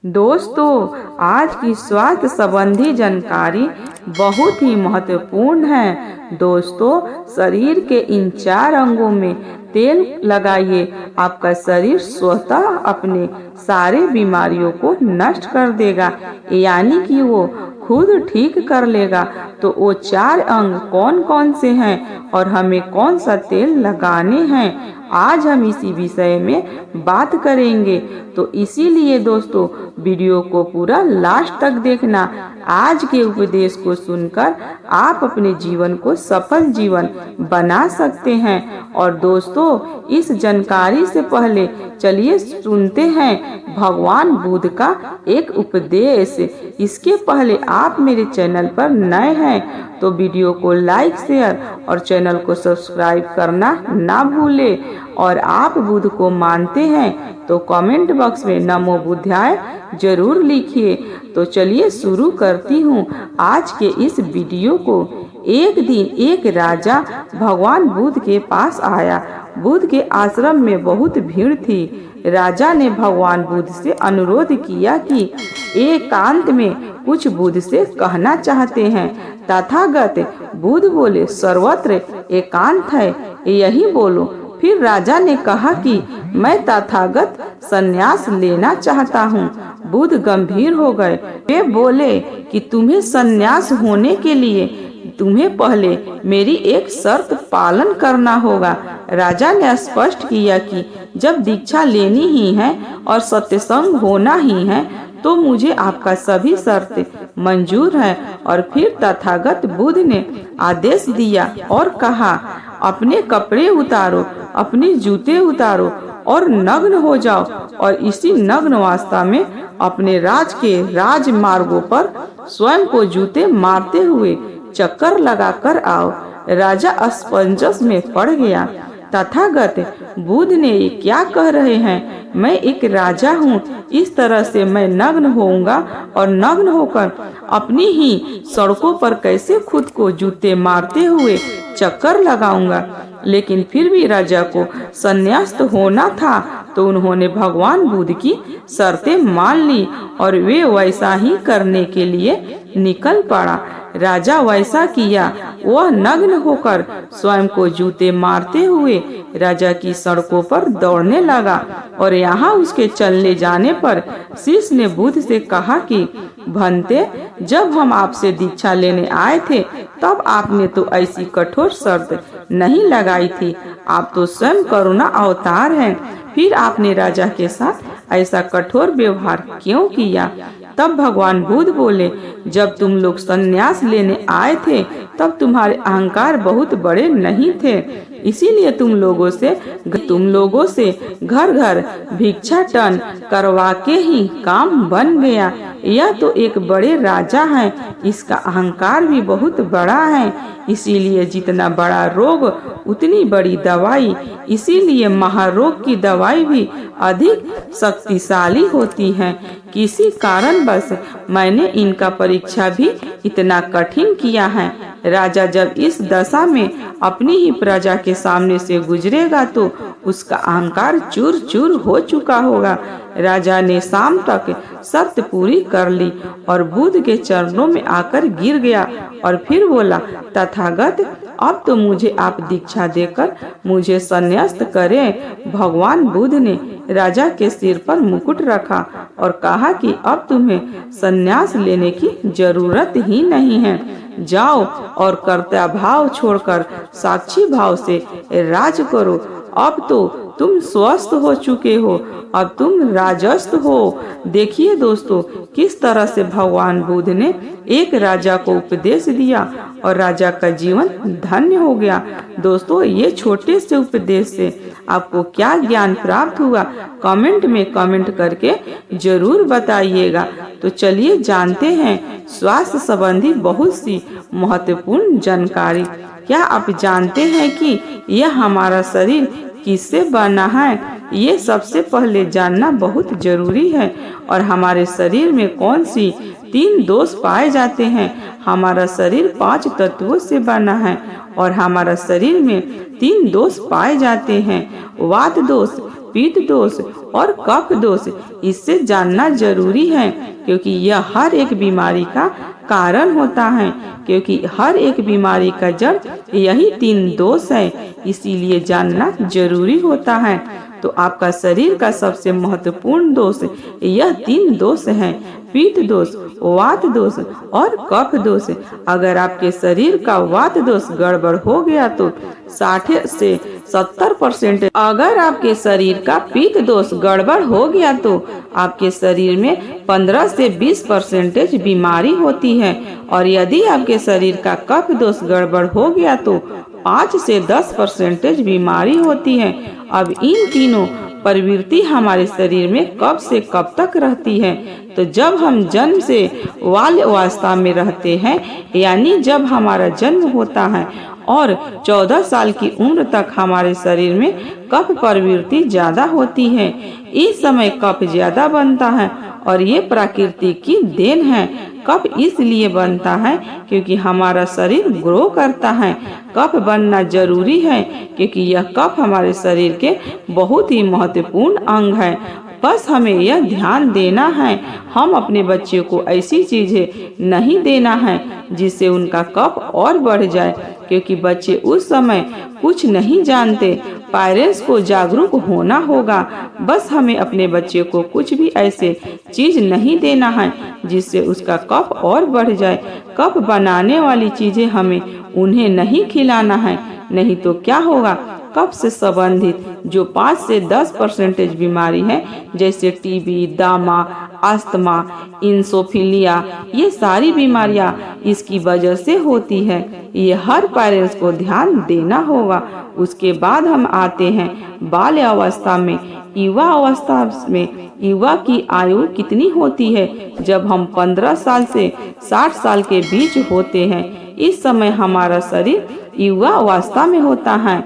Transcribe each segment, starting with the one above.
दोस्तों, आज की स्वास्थ्य संबंधी जानकारी बहुत ही महत्वपूर्ण है। दोस्तों, शरीर के इन 4 अंगों में तेल लगाइए, आपका शरीर स्वतः अपने सारे बीमारियों को नष्ट कर देगा, यानी कि वो खुद ठीक कर लेगा। तो वो 4 अंग कौन कौन से हैं और हमें कौन सा तेल लगाने हैं, आज हम इसी विषय में बात करेंगे। तो इसीलिए दोस्तों, वीडियो को पूरा लास्ट तक देखना। आज के उपदेश को सुनकर आप अपने जीवन को सफल जीवन बना सकते हैं। और दोस्तों, इस जानकारी से पहले चलिए सुनते हैं भगवान बुद्ध का एक उपदेश। इसके पहले आप मेरे चैनल पर नए हैं तो वीडियो को लाइक, शेयर और चैनल को सब्सक्राइब करना ना भूले। और आप बुद्ध को मानते हैं तो कमेंट बॉक्स में नमो बुद्धाय जरूर लिखिए। तो चलिए शुरू करती हूँ आज के इस वीडियो को। एक दिन एक राजा भगवान बुद्ध के पास आया। बुद्ध के आश्रम में बहुत भीड़ थी। राजा ने भगवान बुद्ध से अनुरोध किया कि एकांत में कुछ बुद्ध से कहना चाहते हैं। तथागत बुद्ध बोले, सर्वत्र एकांत है, यही बोलो। फिर राजा ने कहा कि मैं तथागत संन्यास लेना चाहता हूँ। बुद्ध गंभीर हो गए। वे बोले कि तुम्हें संन्यास होने के लिए तुम्हें पहले मेरी एक शर्त पालन करना होगा। राजा ने स्पष्ट किया कि जब दीक्षा लेनी ही है और सत्संग होना ही है तो मुझे आपका सभी शर्त मंजूर है। और फिर तथागत बुद्ध ने आदेश दिया और कहा, अपने कपड़े उतारो, अपने जूते उतारो और नग्न हो जाओ। और इसी नग्न अवस्था में अपने राज के राजमार्गों पर स्वयं को जूते मारते हुए चक्कर लगाकर आओ। राजा असमंजस में पड़ गया। तथागत बुद्ध ने ये क्या कह रहे हैं? मैं एक राजा हूँ, इस तरह से मैं नग्न होऊंगा और नग्न होकर अपनी ही सड़कों पर कैसे खुद को जूते मारते हुए चक्कर लगाऊंगा। लेकिन फिर भी राजा को संन्यास्त होना था तो उन्होंने भगवान बुद्ध की शर्तें मान ली और वे वैसा ही करने के लिए निकल पड़ा। राजा वैसा किया। वह नग्न होकर स्वयं को जूते मारते हुए राजा की सड़कों पर दौड़ने लगा। और यहाँ उसके चलने जाने पर शिष्य ने बुद्ध से कहा कि भंते, जब हम आपसे दीक्षा लेने आए थे तब आपने तो ऐसी कठोर शर्त नहीं लगाई थी। आप तो स्वयं करुणा अवतार हैं, फिर आपने राजा के साथ ऐसा कठोर व्यवहार क्यों किया? तब भगवान बुद्ध बोले, जब तुम लोग संन्यास लेने आए थे तब तुम्हारे अहंकार बहुत बड़े नहीं थे, इसीलिए तुम लोगों से घर घर भिक्षाटन करवा के ही काम बन गया। यह तो एक बड़े राजा है, इसका अहंकार भी बहुत बड़ा है। इसीलिए जितना बड़ा रोग उतनी बड़ी दवाई, इसीलिए महारोग की दवाई भी अधिक शक्तिशाली होती है। किसी कारणवश मैंने इनका परीक्षा भी इतना कठिन किया है। राजा जब इस दशा में अपनी ही प्रजा के सामने से गुजरेगा तो उसका अहंकार चूर चूर हो चुका होगा। राजा ने शाम तक शर्त पूरी कर ली और बुद्ध के चरणों में आकर गिर गया और फिर बोला, तथागत, अब तो मुझे आप दीक्षा देकर मुझे संन्यास्त करें। भगवान बुद्ध ने राजा के सिर पर मुकुट रखा और कहा कि अब तुम्हें संन्यास लेने की जरूरत ही नहीं है। जाओ और कर्तव्य भाव छोड़कर साक्षी भाव से राज करो। अब तो तुम स्वस्थ हो चुके हो, अब तुम राजस्थ हो। देखिए दोस्तों, किस तरह से भगवान बुद्ध ने एक राजा को उपदेश दिया और राजा का जीवन धन्य हो गया। दोस्तों, ये छोटे से उपदेश से आपको क्या ज्ञान प्राप्त हुआ, कमेंट में कमेंट करके जरूर बताइएगा। तो चलिए जानते हैं स्वास्थ्य संबंधी बहुत सी महत्वपूर्ण जानकारी। क्या आप जानते हैं कि यह हमारा शरीर किससे बना है? ये सबसे पहले जानना बहुत जरूरी है। और हमारे शरीर में कौन सी 3 दोष पाए जाते हैं? हमारा शरीर 5 तत्वों से बना है और हमारा शरीर में 3 दोष पाए जाते हैं, वात दोष, पित्त दोष और कफ दोष। इससे जानना जरूरी है, क्योंकि यह हर एक बीमारी का कारण होता है, क्योंकि हर एक बीमारी का जड़ यही 3 दोष है, इसीलिए जानना जरूरी होता है। तो आपका शरीर का सबसे महत्वपूर्ण दोष यह 3 दोष हैं, पित्त दोष, वात दोष और कफ दोष। अगर आपके शरीर का वात दोष गड़बड़ हो गया तो 60 से 70%, अगर आपके शरीर का पित्त दोष गड़बड़ हो गया तो आपके शरीर में 15 से 20% बीमारी होती है, और यदि आपके शरीर का कफ दोष गड़बड़ हो गया तो 5 से 10% बीमारी होती है। अब इन तीनों प्रवृत्ति हमारे शरीर में कब से कब तक रहती है? तो जब हम जन्म से बाल अवस्था में रहते हैं, यानी जब हमारा जन्म होता है और 14 साल की उम्र तक हमारे शरीर में कफ प्रवृत्ति ज्यादा होती है। इस समय कफ ज्यादा बनता है और ये प्रकृति की देन है। कफ इसलिए बनता है क्योंकि हमारा शरीर ग्रो करता है। कफ बनना जरूरी है क्योंकि यह कफ हमारे शरीर के बहुत ही महत्वपूर्ण अंग है। बस हमें यह ध्यान देना है, हम अपने बच्चे को ऐसी चीजें नहीं देना है जिससे उनका कफ और बढ़ जाए, क्योंकि बच्चे उस समय कुछ नहीं जानते। पेरेंट्स को जागरूक होना होगा। बस हमें अपने बच्चे को कुछ भी ऐसे चीज नहीं देना है जिससे उसका कफ और बढ़ जाए। कफ बनाने वाली चीजें हमें उन्हें नहीं खिलाना है, नहीं तो क्या होगा, कफ से संबंधित जो 5 से 10% बीमारी है, जैसे टीबी, दामा, अस्थमा, इंसोफिलिया, ये सारी बीमारियां इसकी वजह से होती है। ये हर पेरेंट्स को ध्यान देना होगा। उसके बाद हम आते हैं बाल्य अवस्था में। युवा अवस्था में युवा की आयु कितनी होती है? जब हम 15 साल से 60 साल के बीच होते हैं। इस समय हमारा शरीर युवा अवस्था में होता है।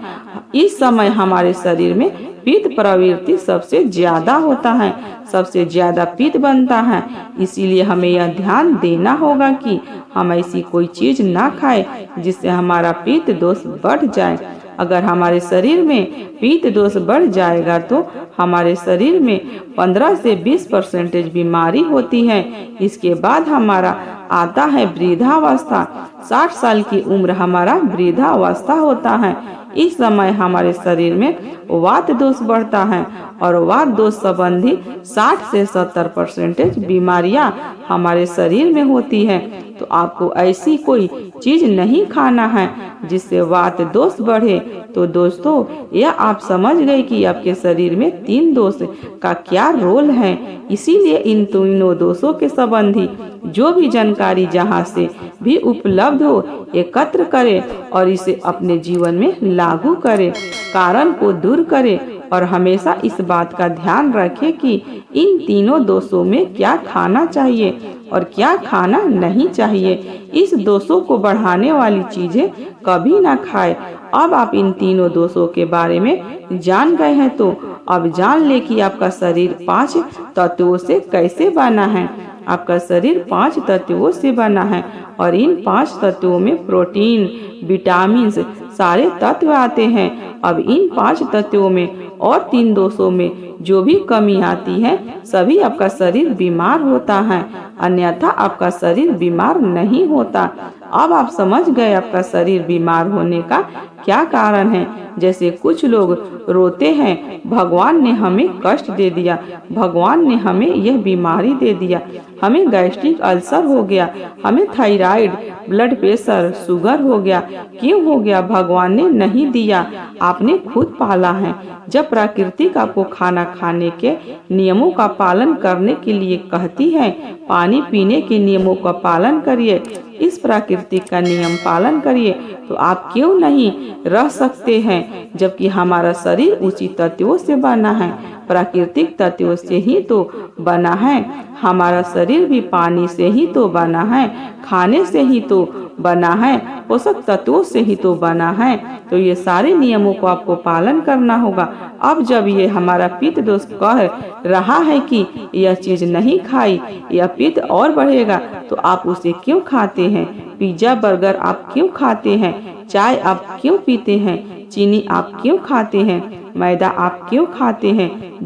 इस समय हमारे शरीर में पित्त प्रवृत्ति सबसे ज्यादा होता है, सबसे ज्यादा पित्त बनता है। इसीलिए हमें यह ध्यान देना होगा कि हम ऐसी कोई चीज ना खाएं जिससे हमारा पित्त दोष बढ़ जाए। अगर हमारे शरीर में पित्त दोष बढ़ जाएगा तो हमारे शरीर में 15 से 20% बीमारी होती है। इसके बाद हमारा आता है वृद्धावस्था। 60 साल की उम्र हमारा वृद्धावस्था होता है। इस समय हमारे शरीर में वात दोष बढ़ता है और वात दोष संबंधी 60 से 70% बीमारियां हमारे शरीर में होती है। तो आपको ऐसी कोई चीज नहीं खाना है जिससे वात दोष बढ़े। तो दोस्तों, यह आप समझ गए कि आपके शरीर में 3 दोष का क्या रोल है। इसीलिए इन तीनों दोषों के संबंधी जो भी जानकारी जहाँ से भी उपलब्ध हो, एकत्र करें और इसे अपने जीवन में लागू करें, कारण को दूर करें और हमेशा इस बात का ध्यान रखें कि इन तीनों दोषों में क्या खाना चाहिए और क्या खाना नहीं चाहिए। इस दोषों को बढ़ाने वाली चीजें कभी ना खाएं। अब आप इन तीनों दोषों के बारे में जान गए हैं, तो अब जान ले कि आपका शरीर 5 तत्वों से कैसे बना है। आपका शरीर 5 तत्वों से बना है और इन 5 तत्वों में प्रोटीन, विटामिन सारे तत्व आते हैं। अब इन 5 तत्वों में और 3 दोषों में जो भी कमी आती है, सभी आपका शरीर बीमार होता है, अन्यथा आपका शरीर बीमार नहीं होता। अब आप समझ गए आपका शरीर बीमार होने का क्या कारण है। जैसे कुछ लोग रोते हैं, भगवान ने हमें कष्ट दे दिया, भगवान ने हमें यह बीमारी दे दिया, हमें गैस्ट्रिक अल्सर हो गया, हमें थायराइड, ब्लड प्रेशर, शुगर हो गया। क्यों हो गया? भगवान ने नहीं दिया, आपने खुद पाला है। जब प्रकृति आपको खाना खाने के नियमों का पालन करने के लिए कहती है, पानी पीने के नियमों का पालन करिए, इस प्रकृति का नियम पालन करिए, तो आप क्यों नहीं रह सकते हैं? जबकि हमारा शरीर उसी तत्वों से बना है, प्राकृतिक तत्वों से ही तो बना है। हमारा शरीर भी पानी से ही तो बना है, खाने से ही तो बना है, पोषक तत्वों से ही तो बना है। तो ये सारे नियमों को आपको पालन करना होगा। अब जब ये हमारा पित्त दोष कह रहा है कि यह चीज नहीं खाई, यह पित्त और बढ़ेगा, तो आप उसे क्यों खाते हैं? पिज्जा, बर्गर आप क्यों खाते हैं? चाय आप क्यों पीते हैं? चीनी आप क्यों खाते हैं? मैदा आप क्यों खाते हैं?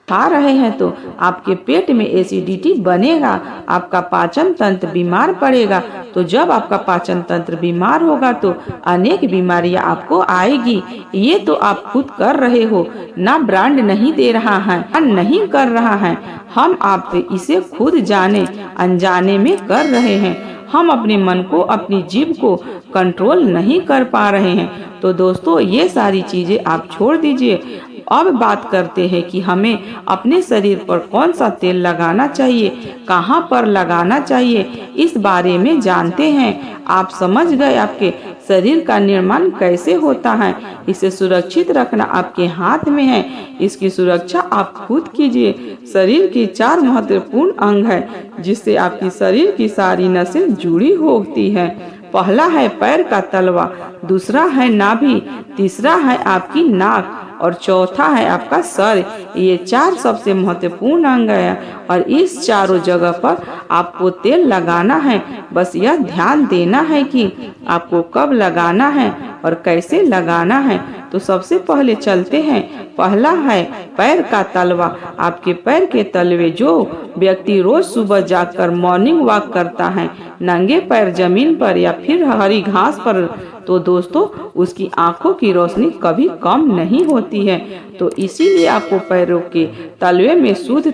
खा रहे हैं तो आपके पेट में एसिडिटी बनेगा, आपका पाचन तंत्र बीमार पड़ेगा। तो जब आपका पाचन तंत्र बीमार होगा तो अनेक बीमारियां आपको आएगी। ये तो आप खुद कर रहे हो, ना ब्रांड नहीं दे रहा है, नहीं कर रहा है। हम आप इसे खुद जाने अनजाने में कर रहे हैं। हम अपने मन को, अपनी जीभ को कंट्रोल नहीं कर पा रहे हैं। तो दोस्तों, ये सारी चीजें आप छोड़ दीजिए। अब बात करते हैं कि हमें अपने शरीर पर कौन सा तेल लगाना चाहिए, कहाँ पर लगाना चाहिए, इस बारे में जानते हैं। आप समझ गए आपके शरीर का निर्माण कैसे होता है। इसे सुरक्षित रखना आपके हाथ में है। इसकी सुरक्षा आप खुद कीजिए। शरीर की 4 महत्वपूर्ण अंग है जिससे आपकी शरीर की सारी नसें जुड़ी होती है। पहला है पैर का तलवा, दूसरा है नाभि, तीसरा है आपकी नाक और चौथा है आपका सर। ये 4 सबसे महत्वपूर्ण अंग है और इस चारों जगह पर आपको तेल लगाना है। बस यह ध्यान देना है कि आपको कब लगाना है और कैसे लगाना है। तो सबसे पहले चलते हैं। पहला है पैर का तलवा। आपके पैर के तलवे, जो व्यक्ति रोज सुबह जाकर मॉर्निंग वॉक करता है नंगे पैर जमीन पर या फिर हरी घास पर, तो दोस्तों उसकी आंखों की रोशनी कभी कम नहीं होती है। तो इसीलिए आपको पैरों के तलवे में शुद्ध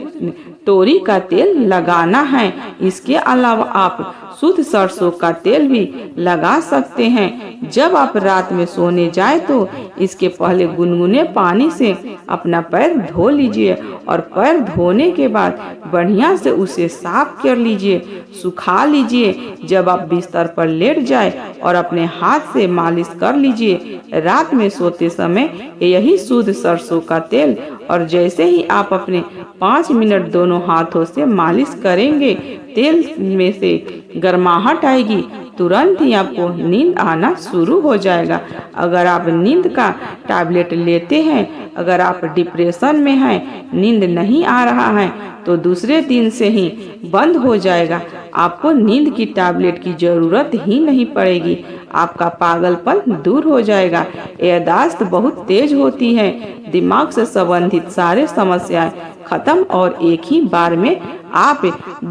तोरी का तेल लगाना है। इसके अलावा आप शुद्ध सरसों का तेल भी लगा सकते हैं। जब आप रात में सोने जाए तो इसके पहले गुनगुने पानी से अपना पैर धो लीजिए और पैर धोने के बाद बढ़िया से उसे साफ कर लीजिए, सुखा लीजिए। जब आप बिस्तर पर लेट जाए और अपने हाथ से मालिश कर लीजिए। रात में सोते समय यही शुद्ध सरसों का तेल, और जैसे ही आप अपने 5 मिनट दोनों हाथों से मालिश करेंगे, तेल में से गर्माहट आएगी, तुरंत ही आपको नींद आना शुरू हो जाएगा। अगर आप नींद का टैबलेट लेते हैं, अगर आप डिप्रेशन में हैं, नींद नहीं आ रहा है, तो दूसरे दिन से ही बंद हो जाएगा। आपको नींद की टैबलेट की जरूरत ही नहीं पड़ेगी। आपका पागलपन दूर हो जाएगा। याददाश्त बहुत तेज होती है। दिमाग से संबंधित सारे समस्याएं खत्म और एक ही बार में। आप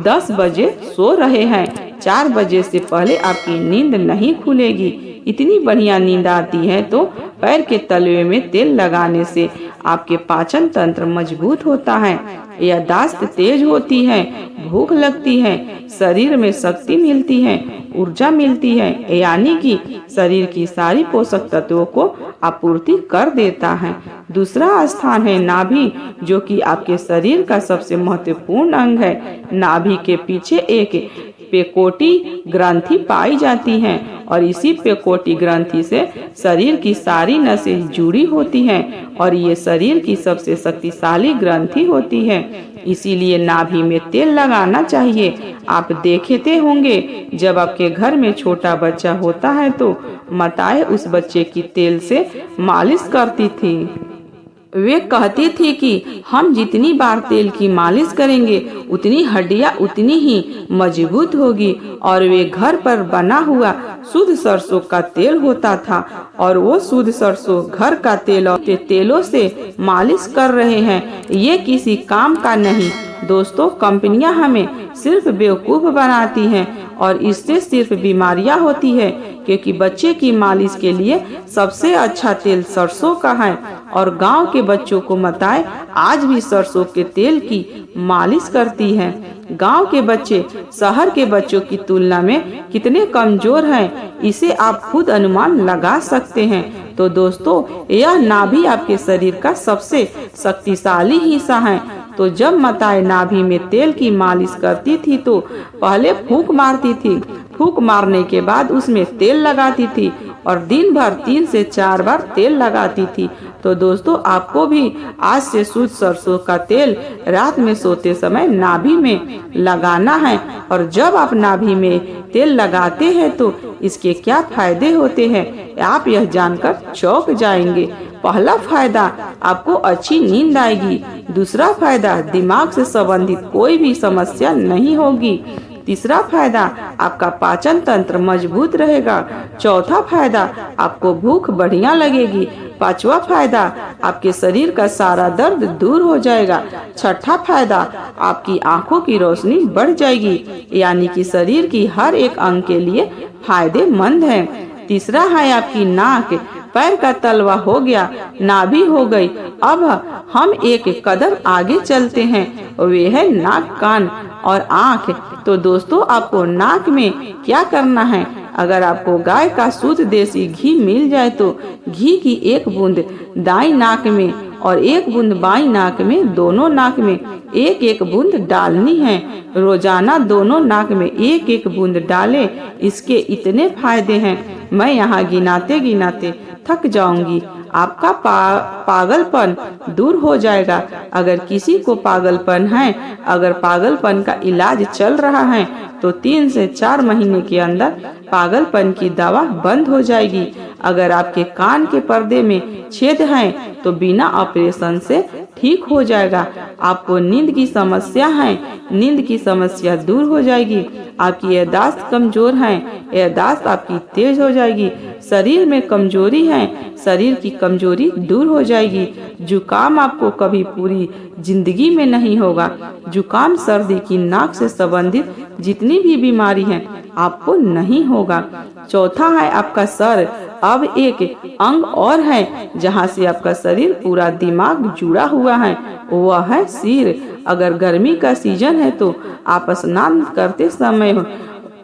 10 बजे सो रहे हैं, 4 बजे से पहले आपकी नींद नहीं खुलेगी। इतनी बढ़िया नींद आती है। तो पैर के तलवे में तेल लगाने से आपके पाचन तंत्र मजबूत होता है, याददाश्त तेज होती है, भूख लगती है, शरीर में शक्ति मिलती है, ऊर्जा मिलती है, यानी कि शरीर की सारी पोषक तत्वों को आपूर्ति कर देता है। दूसरा स्थान है नाभि, जो कि आपके शरीर का सबसे महत्वपूर्ण अंग है। नाभि के पीछे एक पेकोटी ग्रंथि पाई जाती है और इसी पेकोटी ग्रंथि से शरीर की सारी नसें जुड़ी होती हैं और ये शरीर की सबसे शक्तिशाली ग्रंथि होती है। इसीलिए नाभि में तेल लगाना चाहिए। आप देखते होंगे जब आपके घर में छोटा बच्चा होता है तो माताएं उस बच्चे की तेल से मालिश करती थी। वे कहती थी कि हम जितनी बार तेल की मालिश करेंगे उतनी हड्डियां उतनी ही मजबूत होगी। और वे घर पर बना हुआ शुद्ध सरसों का तेल होता था और वो शुद्ध सरसों घर का तेल और तेलों से मालिश कर रहे हैं। ये किसी काम का नहीं। दोस्तों, कंपनियां हमें सिर्फ बेवकूफ़ बनाती हैं और इससे सिर्फ बीमारियां होती है, क्योंकि बच्चे की मालिश के लिए सबसे अच्छा तेल सरसों का है और गांव के बच्चों को माताएं आज भी सरसों के तेल की मालिश करती हैं। गांव के बच्चे शहर के बच्चों की तुलना में कितने कमजोर हैं, इसे आप खुद अनुमान लगा सकते हैं। तो दोस्तों, यह नाभि आपके शरीर का सबसे शक्तिशाली हिस्सा है। तो जब माताएं नाभि में तेल की मालिश करती थी तो पहले फूंक मारती थी, फूंक मारने के बाद उसमें तेल लगाती थी और दिन भर 3 से 4 बार तेल लगाती थी। तो दोस्तों, आपको भी आज से शुद्ध सरसों का तेल रात में सोते समय नाभि में लगाना है। और जब आप नाभि में तेल लगाते हैं तो इसके क्या फायदे होते हैं, आप यह जानकर चौंक जाएंगे। पहला फायदा, आपको अच्छी नींद आएगी। दूसरा फायदा, दिमाग से संबंधित कोई भी समस्या नहीं होगी। तीसरा फायदा, आपका पाचन तंत्र मजबूत रहेगा। चौथा फायदा, आपको भूख बढ़िया लगेगी। पांचवा फायदा, आपके शरीर का सारा दर्द दूर हो जाएगा। छठा फायदा, आपकी आंखों की रोशनी बढ़ जाएगी, यानी कि शरीर की हर एक अंग के लिए फायदेमंद है। तीसरा है आपकी नाक, पैर का तलवा हो गया, नाभि हो गई। अब हम एक कदम आगे चलते हैं, वे है नाक, कान और आँख। तो दोस्तों, आपको नाक में क्या करना है? अगर आपको गाय का शुद्ध देसी घी मिल जाए तो घी की एक बूंद दाईं नाक में और एक बूंद बाईं नाक में, दोनों नाक में एक एक बूंद डालनी है। रोजाना दोनों नाक में एक एक बूंद डालें। इसके इतने फायदे हैं, मैं यहाँ गिनाते गिनाते थक जाऊंगी। आपका पागलपन दूर हो जाएगा। अगर किसी को पागलपन है, अगर पागलपन का इलाज चल रहा है तो 3 से 4 महीने के अंदर पागलपन की दवा बंद हो जाएगी। अगर आपके कान के पर्दे में छेद है तो बिना ऑपरेशन से ठीक हो जाएगा। आपको नींद की समस्या है, नींद की समस्या दूर हो जाएगी। आपकी याददाश्त कमजोर है, याददाश्त आपकी तेज हो जाएगी। शरीर में कमजोरी है, शरीर की कमजोरी दूर हो जाएगी। जुकाम आपको कभी पूरी जिंदगी में नहीं होगा। जुकाम, सर्दी की नाक से संबंधित जितनी भी बीमारी है आपको नहीं होगा। चौथा है आपका सर। अब एक अंग और है जहाँ से आपका शरीर पूरा दिमाग जुड़ा हुआ है, वह है सिर। अगर गर्मी का सीजन है तो आप स्नान करते समय,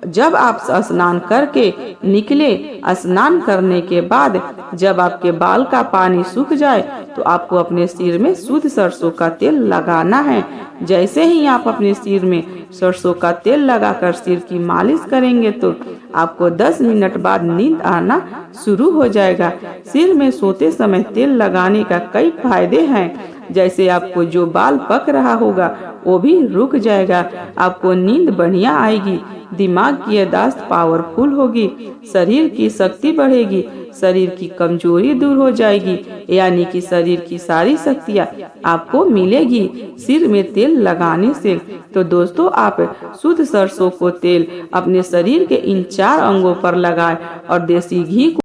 जब आप स्नान करके निकले, स्नान करने के बाद जब आपके बाल का पानी सूख जाए तो आपको अपने सिर में शुद्ध सरसों का तेल लगाना है। जैसे ही आप अपने सिर में सरसों का तेल लगाकर सिर की मालिश करेंगे तो आपको 10 मिनट बाद नींद आना शुरू हो जाएगा। सिर में सोते समय तेल लगाने का कई फायदे हैं, जैसे आपको जो बाल पक रहा होगा वो भी रुक जाएगा। आपको नींद बढ़िया आएगी, दिमाग की याददाश्त पावरफुल होगी, शरीर की शक्ति बढ़ेगी, शरीर की कमजोरी दूर हो जाएगी, यानी कि शरीर की सारी शक्तियाँ आपको मिलेगी सिर में तेल लगाने से। तो दोस्तों, आप शुद्ध सरसों को तेल अपने शरीर के इन 4 अंगों पर लगाएं और देसी घी को